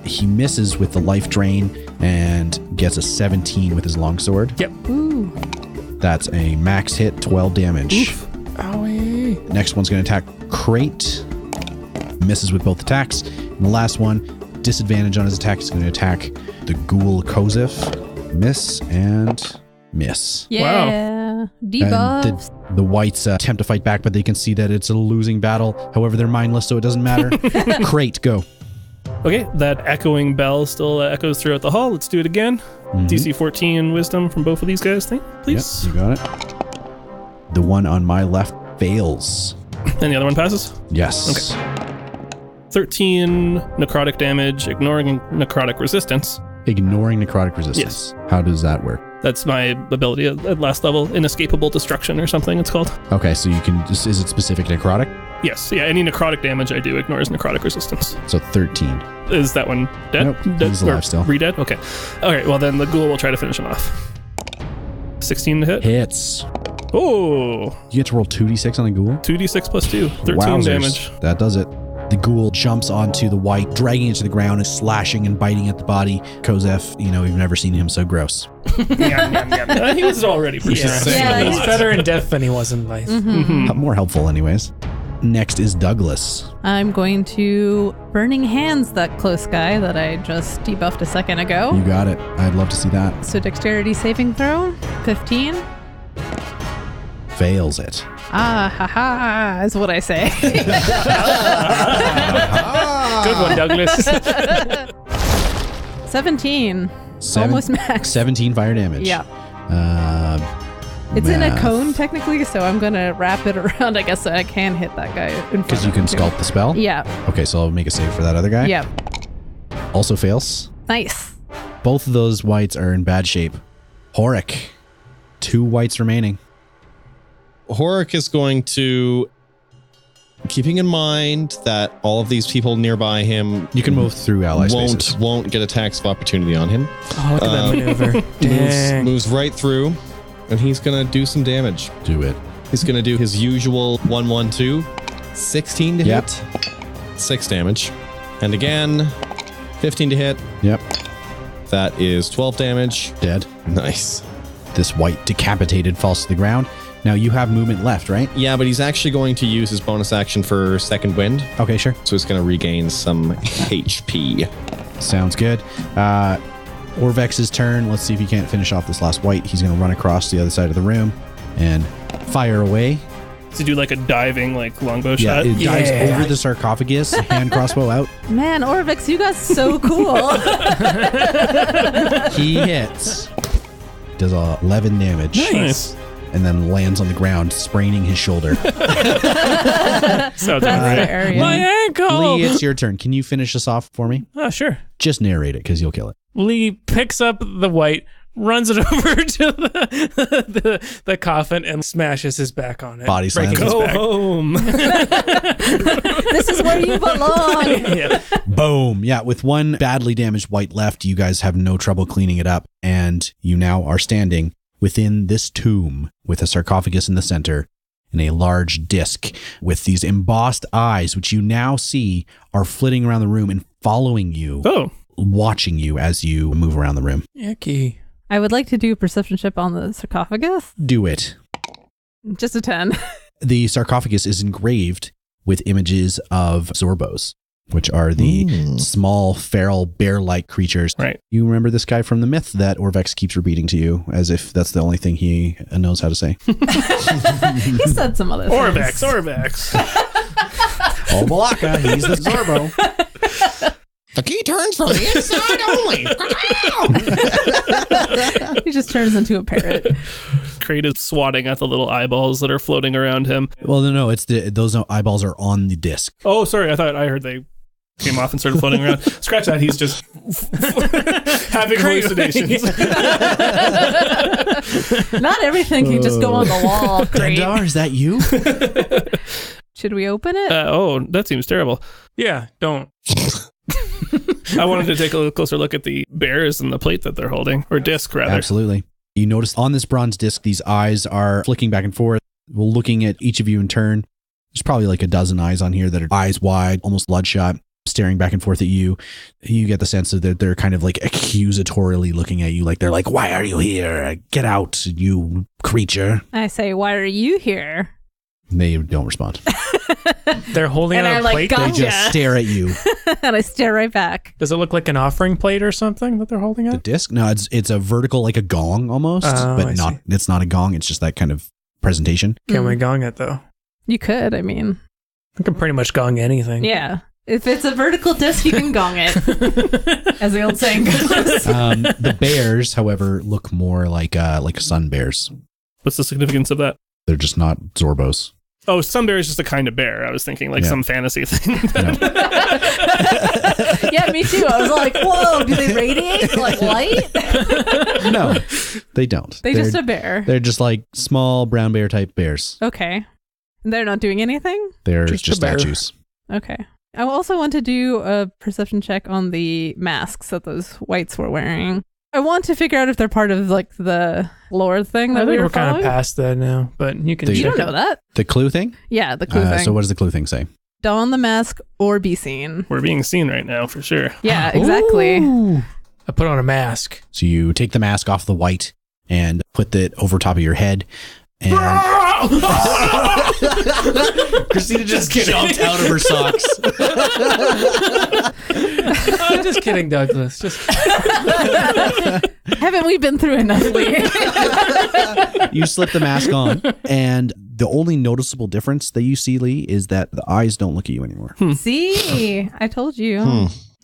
He misses with the life drain and gets a 17 with his longsword. Yep. Ooh. That's a max hit, 12 damage. Oof. Owie. Next one's going to attack Krait. Misses with both attacks. And the last one, disadvantage on his attack, is going to attack the Ghoul Kozif. Miss and miss. Yeah. Debuffs. And the Whites attempt to fight back, but they can see that it's a losing battle. However, they're mindless, so it doesn't matter. Krait, go. Okay, that echoing bell still echoes throughout the hall. Let's do it again. DC 14 wisdom from both of these guys, please. Yep, you got it. The one on my left fails. And the other one passes. Yes. Okay. 13 necrotic damage, ignoring necrotic resistance. Ignoring necrotic resistance. How does that work? That's my ability at last level. Inescapable destruction or something it's called. Okay, so you can. Is it specific necrotic? Yes. Yeah. Any necrotic damage I do ignores necrotic resistance. So 13. Is that one dead? Nope, Dead he's or alive still. Re-dead? Okay. All right. Well, then the ghoul will try to finish him off. 16 to hit. Hits. Oh. You get to roll 2d6 on the ghoul. 2d6 plus 2. 13 Wowzers. damage. That does it. The ghoul jumps onto the white, dragging it to the ground and slashing and biting at the body. Kozef, we've never seen him so gross. He was already pretty Yeah. Yeah, He's better in death than he was in life. More helpful anyways. Next is Douglas. I'm going to Burning Hands that close guy that I just debuffed a second ago. You got it. I'd love to see that. So dexterity saving throw, 15. Fails it. Ah, ha, ha, is what I say. Good one, Douglas. 17. Almost max. 17 fire damage. Yeah. It's in a math. cone technically, so I'm going to wrap it around. I guess so I can hit that guy. Because you can sculpt the spell? Yeah. Okay, so I'll make a save for that other guy. Yeah. Also fails. Nice. Both of those whites are in bad shape. Horrik. 2 whites remaining. Horrik is going to, keeping in mind that all of these people nearby him You can move through ally spaces. won't get attacks of opportunity on him. Oh, look at that maneuver. Dang. Moves right through, and he's gonna do some damage. Do it. He's gonna do his usual 1-1-2, 16 to Yep. hit, 6 damage, and again 15 to hit. Yep. That is 12 damage. Dead. Nice. This white decapitated falls to the ground. Now you have movement left, right? Yeah, but he's actually going to use his bonus action for second wind, Okay, sure. so he's gonna regain some HP. Sounds good. Orvex's turn. Let's see if he can't finish off this last white. He's going to run across the other side of the room and fire away. To do like a diving longbow Yeah, shot. it dives Yeah. over the sarcophagus, hand crossbow out. Man, Orvix, you got so cool. He hits. Does 11 damage. Nice. And then lands on the ground, spraining his shoulder. Sounds about right. Fair, yeah. My ankle! Lee, it's your turn. Can you finish this off for me? Oh, sure. Just narrate it, because you'll kill it. Lee picks up the white, runs it over to the coffin, and smashes his back on it. Body breaking slams. his Go back. home. This is where you belong. Yeah. Boom. Yeah, with one badly damaged white left, you guys have no trouble cleaning it up. And you now are standing within this tomb with a sarcophagus in the center and a large disc with these embossed eyes, which you now see are flitting around the room and following you, Oh. watching you as you move around the room. Yucky. I would like to do a perception check on the sarcophagus. Do it. Just a 10. The sarcophagus is engraved with images of Zorbos, which are the small, feral, bear-like creatures. Right. You remember this guy from the myth that Orvex keeps repeating to you as if that's the only thing he knows how to say. He said some other things. Orvex. Oh, Balaka, he's the Zorbo. The key turns from the inside only. He just turns into a parrot. Krait is swatting at the little eyeballs that are floating around him. Well, no, it's those eyeballs are on the disc. Oh, sorry. I heard they came off and started floating around. Scratch that. He's just having hallucinations. Not everything can just go on the wall. Great. Dendar, is that you? Should we open it? Oh, that seems terrible. Yeah, don't. I wanted to take a little closer look at the bears and the plate that they're holding, or disc rather. Absolutely. You notice on this bronze disc, these eyes are flicking back and forth. Well, looking at each of you in turn. There's probably like a dozen eyes on here that are eyes wide, almost bloodshot, staring back and forth at you. You get the sense that they're kind of like accusatorily looking at you, like they're like, "Why are you here? Get out, you creature!" I say, why are you here? They don't respond. They're holding And out I a like plate. got- They just stare at you. And I stare right back. Does it look like an offering plate or something that they're holding The out? disc? No, it's a vertical, like a gong almost, Oh, but I not. see. It's not a gong. It's just that kind of presentation. Can we gong it though? You could, I mean. I can pretty much gong anything. Yeah. If it's a vertical disc, you can gong it. As the old saying goes. The bears, however, look more like sun bears. What's the significance of that? They're just not Zorbos. Oh, sun bear is just a kind of bear. I was thinking like Yeah. some fantasy thing. Yeah, me too. I was like, whoa, do they radiate like light? No, they don't. They're just a bear. They're just like small brown bear type bears. Okay. They're not doing anything? They're Just just a bear. statues. Okay. I also want to do a perception check on the masks that those whites were wearing. I want to figure out if they're part of like the lore thing that I we think were we're kind following. of past that now, but you can You You check don't know that? The clue thing? Yeah, the clue thing. So what does the clue thing say? Don the mask or be seen. We're being seen right now for sure. Yeah, exactly. Ooh. I put on a mask. So you take the mask off the white and put it over top of your head. And Cristina just jumped out of her socks. I'm just kidding, Douglas. Just Haven't we been through enough, Lee? You slip the mask on, and the only noticeable difference that you see, Lee, is that the eyes don't look at you anymore. See, I told you.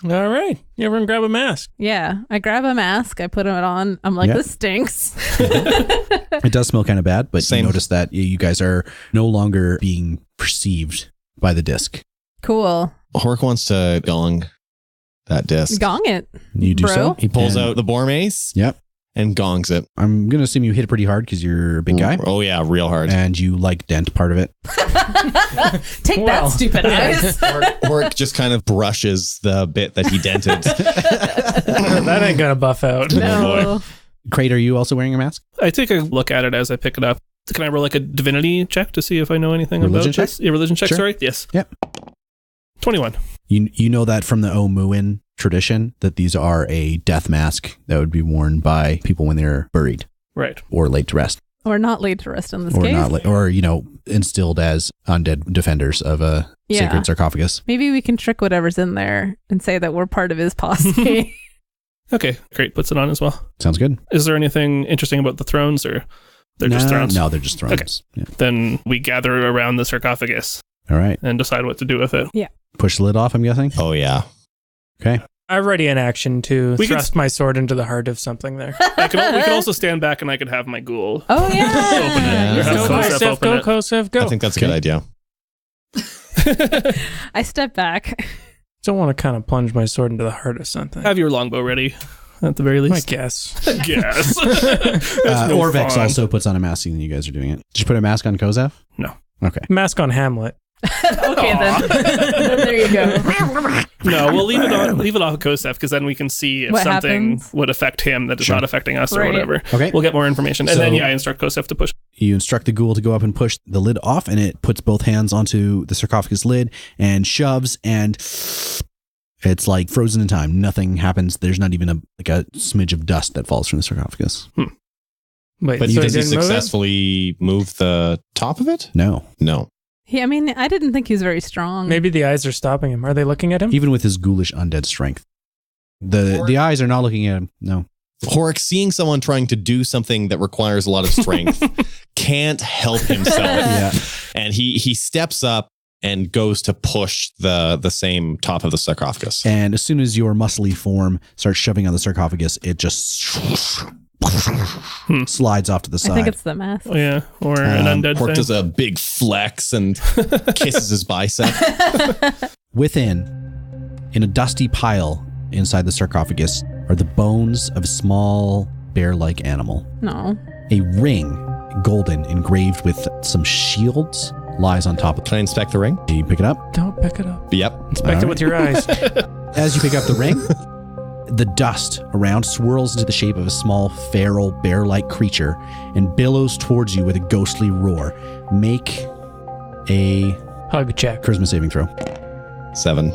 all right. Everyone grab a mask. Yeah, I grab a mask, I put it on. I'm like, Yeah. this stinks. It does smell kind of bad, but Same. you notice that you guys are no longer being perceived by the disc. Cool. Horrik wants to gong that disc. Gong it. You do Bro. so. He pulls And- out the boar mace Yep. and gongs it. I'm going to assume you hit it pretty hard because you're a big guy. Oh yeah, real hard. And you dent part of it. Take Well, that, stupid eyes. Horrik just kind of brushes the bit that he dented. That ain't gonna buff out. No. Krait, are you also wearing a mask? I take a look at it as I pick it up. Can I roll like a divinity check to see if I know anything Religion about check? this? Yeah, religion check, Sure. sorry. Yes. Yep. 21. You know that from the Omuin tradition that these are a death mask that would be worn by people when they're buried Right. or laid to rest. Or not laid to rest in this Or case. not, or instilled as undead defenders of a Yeah. sacred sarcophagus. Maybe we can trick whatever's in there and say that we're part of his posse. Okay. Great. Puts it on as well. Sounds good. Is there anything interesting about the thrones or they're just thrones? No, they're just thrones. Okay. Yeah. Then we gather around the sarcophagus All right. and decide what to do with it. Push the lid off, I'm guessing. Oh yeah. Okay. I'm ready in action to We could- thrust my sword into the heart of something there. We could also stand back and I could have my ghoul. Oh, Open it. yeah. Or have Go, Kosef Kosef, open go, it. Kosef, go. I think that's a good idea. I step back. Don't want to kind of plunge my sword into the heart of something. Have your longbow ready at the very I least. guess. Yes. That's no Orvex fun. also puts on a mask and you guys are doing it. Did you put a mask on Kozef? No. Okay. Mask on Hamlet. Okay, then. There you go. No, we'll leave it on. Leave it off Kosef because then we can see if What something happens? would affect him that is Sure. not affecting us or Right. whatever. Okay. We'll get more information, and So- then I instruct Kosef to push. You instruct the ghoul to go up and push the lid off, and it puts both hands onto the sarcophagus lid and shoves, and it's like frozen in time. Nothing happens. There's not even a smidge of dust that falls from the sarcophagus. Wait, But so does he didn't move it? successfully move the top of it? No. No. I mean, I didn't think he was very strong. Maybe the eyes are stopping him. Are they looking at him? Even with his ghoulish undead strength. The eyes are not looking at him. No. Horrik, seeing someone trying to do something that requires a lot of strength, can't help himself. Yeah. And he steps up and goes to push the same top of the sarcophagus. And as soon as your muscly form starts shoving on the sarcophagus, it just slides off to the I side. think it's the mask. Oh, yeah, or an undead Horrik thing. does a big flex and kisses his bicep. Within, in a dusty pile inside the sarcophagus, are the bones of a small bear-like animal. No. A ring, golden, engraved with some shields, lies on top of Can I inspect the ring? it. You pick it up. Don't pick it up. Yep. Inspect All it with your eyes. As you pick up the ring, the dust around swirls into the shape of a small, feral, bear-like creature and billows towards you with a ghostly roar. Make a Hug check. charisma saving throw. 7.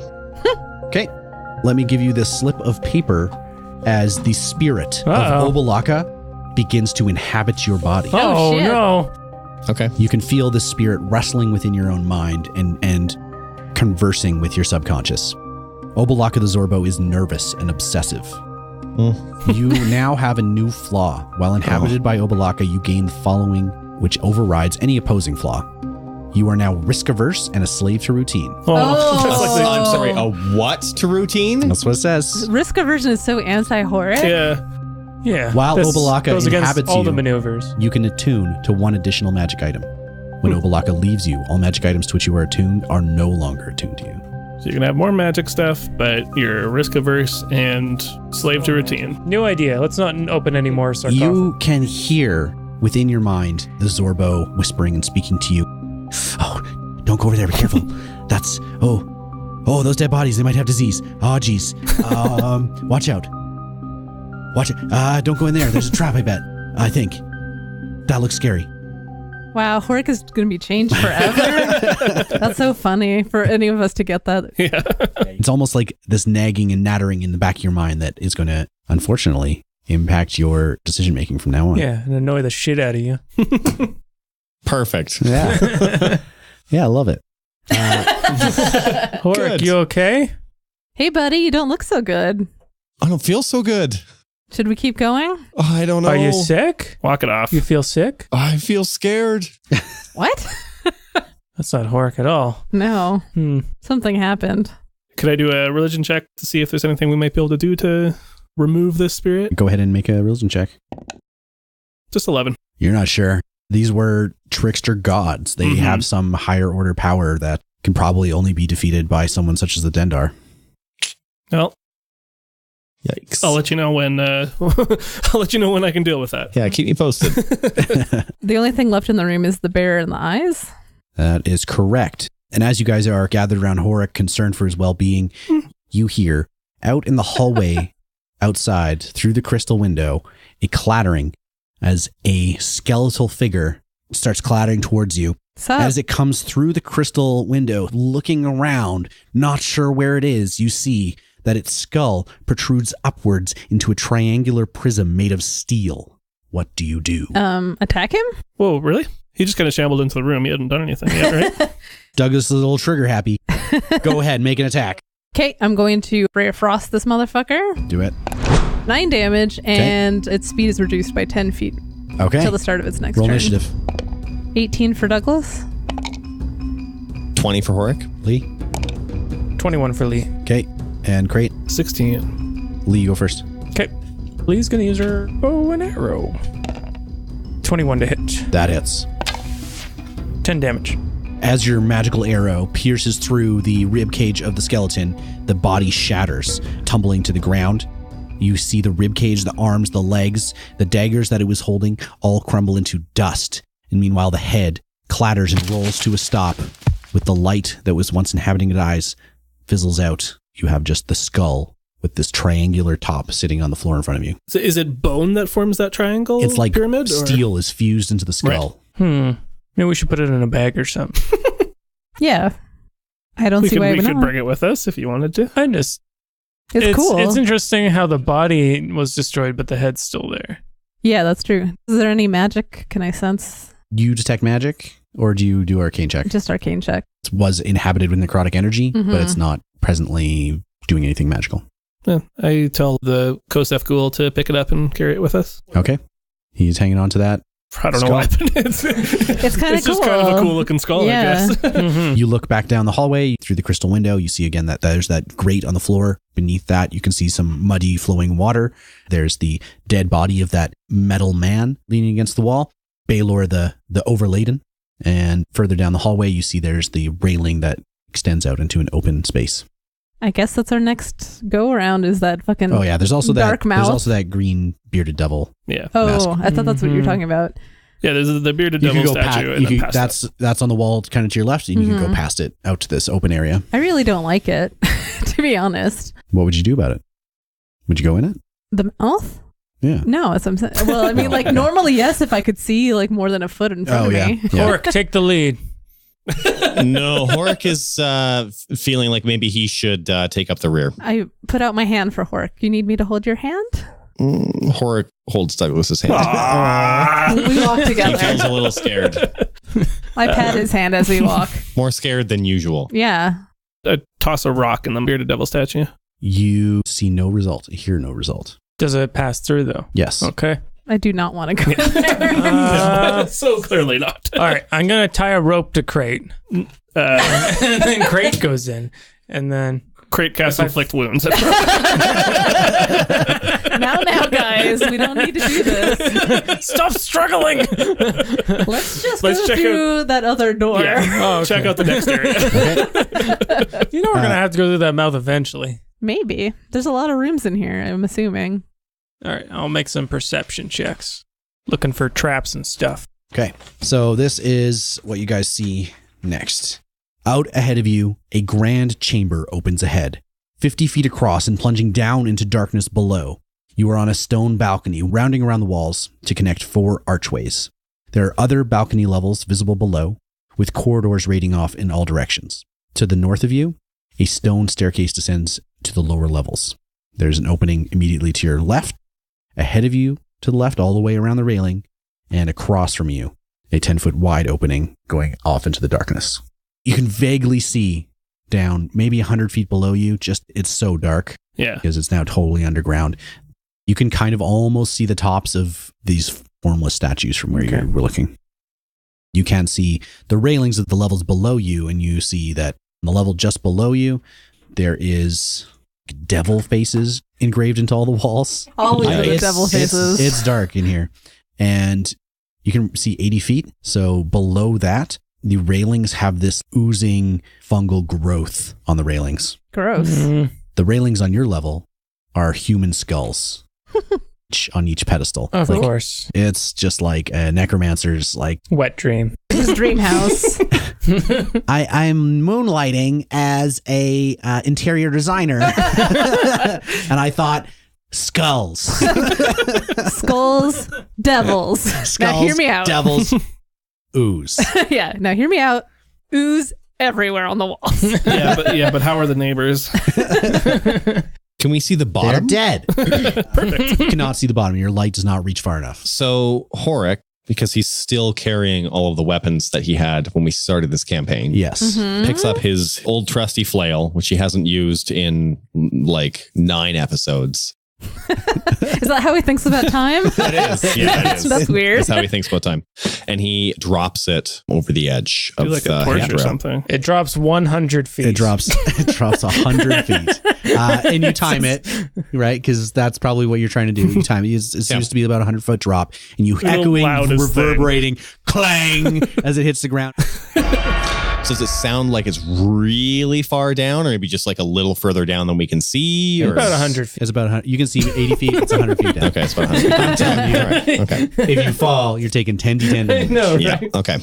Okay. Let me give you this slip of paper as the spirit Uh-oh. of Obalaka begins to inhabit your body. Oh, Oh, shit. no. Okay. You can feel the spirit wrestling within your own mind and conversing with your subconscious. Obalaka the Zorbo is nervous and obsessive. You now have a new flaw. While inhabited by Obalaka, you gain the following, which overrides any opposing flaw. You are now risk-averse and a slave to routine. Oh. I'm sorry, a what to routine? That's what it says. Risk aversion is so anti-horror. Yeah. Yeah. While this Obalaka goes against inhabits all you, the maneuvers. you can attune to one additional magic item. When Obalaka leaves you, all magic items to which you are attuned are no longer attuned to you. So you can have more magic stuff, but you're risk averse and slave to routine. New idea. Let's not open any more sarcophagus. You can hear within your mind the Zorbo whispering and speaking to you. Oh, don't go over there. Be careful. That's, those dead bodies, they might have disease. Oh, geez. Watch out. Watch it. Don't go in there. There's a trap, I bet. I think. That looks scary. Wow, Horrik is going to be changed forever. That's so funny for any of us to get that. Yeah. It's almost like this nagging and nattering in the back of your mind that is going to, unfortunately, impact your decision making from now on. Yeah, and annoy the shit out of you. Perfect. Yeah. Yeah, I love it. Horrik, Good. you okay? Hey, buddy, you don't look so good. I don't feel so good. Should we keep going? Oh, I don't know. Are you sick? Walk it off. You feel sick? I feel scared. What? That's not Horrik at all. No. Something happened. Could I do a religion check to see if there's anything we might be able to do to remove this spirit? Go ahead and make a religion check. Just 11. You're not sure. These were trickster gods. They have some higher order power that can probably only be defeated by someone such as the Dendar. Well, Yikes. I'll let you know when I'll let you know when I can deal with that. Yeah, keep me posted. The only thing left in the room is the bear and the eyes. That is correct. And as you guys are gathered around Horrik, concerned for his well-being, you hear out in the hallway outside through the crystal window a clattering as a skeletal figure starts clattering towards you. Sup? As it comes through the crystal window, looking around, not sure where it is, you see that its skull protrudes upwards into a triangular prism made of steel. What do you do? Attack him? Whoa, really? He just kind of shambled into the room. He hadn't done anything yet, right? Douglas is a little trigger happy. Go ahead, make an attack. Okay, I'm going to Ray of Frost this motherfucker. Do it. 9 damage, and its speed is reduced by 10 feet Okay. till the start of its next Roll turn. initiative. 18 for Douglas. 20 for Horrik. Lee. 21 for Lee. Okay. And Krait. 16. Lee, you go first. Okay. Lee's going to use her bow and arrow. 21 to hit. That hits. 10 damage. As your magical arrow pierces through the rib cage of the skeleton, the body shatters, tumbling to the ground. You see the rib cage, the arms, the legs, the daggers that it was holding all crumble into dust. And meanwhile, the head clatters and rolls to a stop with the light that was once inhabiting its eyes fizzles out. You have just the skull with this triangular top sitting on the floor in front of you. So is it bone that forms that triangle? It's like pyramid, or? steel is fused into the skull. Right. Maybe we should put it in a bag or something. Yeah. I don't see why we we're could not. bring it with us if you wanted to. It's cool. It's interesting how the body was destroyed, but the head's still there. Yeah, that's true. Is there any magic? Can I sense? You detect magic, or do you do arcane check? Just arcane check. It was inhabited with necrotic energy, but it's not presently doing anything magical. Yeah, I tell the Kosef Ghoul to pick it up and carry it with us. Okay. He's hanging on to that. I don't know Skull. what happened. It's kind of It's just cool. kind of a cool looking skull, Yeah. I guess. You look back down the hallway through the crystal window. You see again that there's that grate on the floor. Beneath that, you can see some muddy flowing water. There's the dead body of that metal man leaning against the wall. Baylor, the overladen. And further down the hallway, you see there's the railing that extends out into an open space. I guess that's our next go around is that fucking Oh yeah, there's also dark that. mouth. There's also that green bearded devil. Yeah. Oh, mask. I thought that's what you were talking about. Yeah, there's the bearded You devil could go statue. past. And then past That's on the wall, kind of to your left, and you can go past it out to this open area. I really don't like it, to be honest. What would you do about it? Would you go in it? The mouth? Yeah. No, that's what I'm saying. Well, I mean, like normally, yes, if I could see like more than a foot in front of me. Horrik, take the lead. No, Horrik is feeling like maybe he should take up the rear. I put out my hand for Horrik. You need me to hold your hand? Horrik holds Douglas's hand. We walk He together. feels a little scared. I pat his hand as we walk. More scared than usual. Yeah. I toss a rock in the bearded devil statue. You see no result. Hear no result. Does it pass through, though? Yes. Okay. I do not want to go there. So clearly not. All right. I'm going to tie a rope to Krait. And then Krait goes in. And then... Krait casts inflict wounds. Now, guys, we don't need to do this. Stop struggling! Let's just Let's go check through that other door. Yeah. Oh, okay. Check out the next area. You know we're going to have to go through that mouth eventually. Maybe. There's a lot of rooms in here, I'm assuming. All right. I'll make some perception checks. Looking for traps and stuff. Okay. So this is what you guys see next. Out ahead of you, a grand chamber opens ahead, 50 feet across and plunging down into darkness below. You are on a stone balcony rounding around the walls to connect 4 archways. There are other balcony levels visible below, with corridors radiating off in all directions. To the north of you, a stone staircase descends to the lower levels. There's an opening immediately to your left, ahead of you to the left all the way around the railing, and across from you, a 10-foot wide opening going off into the darkness. You can vaguely see down maybe 100 feet below you, just it's so dark because it's now totally underground. You can kind of almost see the tops of these formless statues from where you were looking. You can see the railings of the levels below you, and you see that on the level just below you, there is devil faces engraved into all the walls. Always the devil faces. It's dark in here. And you can see 80 feet. So below that, the railings have this oozing fungal growth on the railings. Gross. Mm-hmm. The railings on your level are human skulls on each pedestal. Of course. It's just like a necromancer's like wet dream. His dream house. I'm moonlighting as a interior designer. And I thought skulls. Skulls, devils. Skulls, now hear me out. Devils, ooze. Yeah, now hear me out. Ooze everywhere on the walls. But how are the neighbors? Can we see the bottom? They're dead. Perfect. You cannot see the bottom. Your light does not reach far enough. So Horrik, because he's still carrying all of the weapons that he had when we started this campaign. Yes. Picks up his old trusty flail, which he hasn't used in like 9 episodes. Is that how he thinks about time? It is. Yeah, it is. That's weird. That's how he thinks about time. And he drops it over the edge of like the a torch or handrail. something. It drops 100 feet. It drops 100 feet. And you time it, right? Because that's probably what you're trying to do. You time it. It seems to be about 100-foot drop. And you echoing, reverberating, clang as it hits the ground. So does it sound like it's really far down, or maybe just like a little further down than we can see? Or About 100 feet. It's about 100. You can see 80 feet. It's 100 feet down. Okay, it's about 100. I'm telling you. All right. Okay. If you fall, you're taking 10 d10 damage. No, Yeah. right? Okay.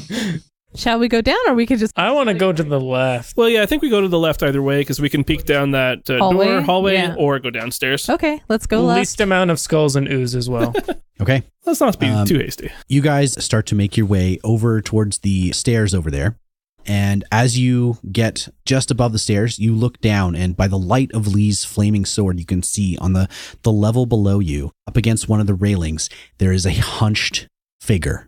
Shall we go down, or we could just I want to go to the left. Well, yeah, I think we go to the left either way because we can peek down that hallway, Yeah. or go downstairs. Okay, let's go left. Least amount of skulls and ooze as well. Okay. Let's not be too hasty. You guys start to make your way over towards the stairs over there. And as you get just above the stairs, you look down, and by the light of Lee's flaming sword, you can see on the level below you, up against one of the railings, there is a hunched figure,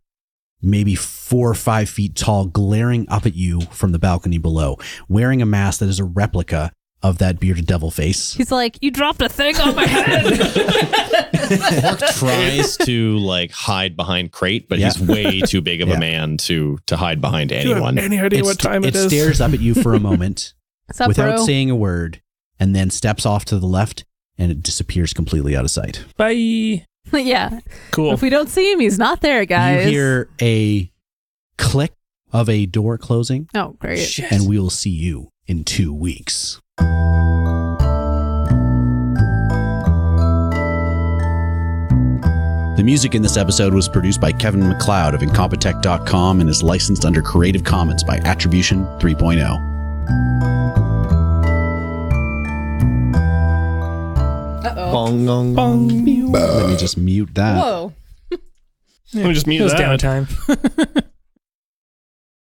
maybe 4 or 5 feet tall, glaring up at you from the balcony below, wearing a mask that is a replica of that bearded devil face. He's like, you dropped a thing on my head. Horrik tries to like hide behind Krait, but he's way too big of a man to hide behind Do you have anyone. any idea what time it is? It stares up at you for a moment What's up, without bro? saying a word, and then steps off to the left, and it disappears completely out of sight. Bye. Yeah. Cool. If we don't see him, he's not there, guys. You hear a click of a door closing, Oh, great. Shit. and we will see you in 2 weeks. The music in this episode was produced by Kevin MacLeod of Incompetech.com and is licensed under Creative Commons by Attribution 3.0. Uh-oh. Bong, gong, Bong. Let me just mute that. Whoa. Let me just mute It was that. downtime.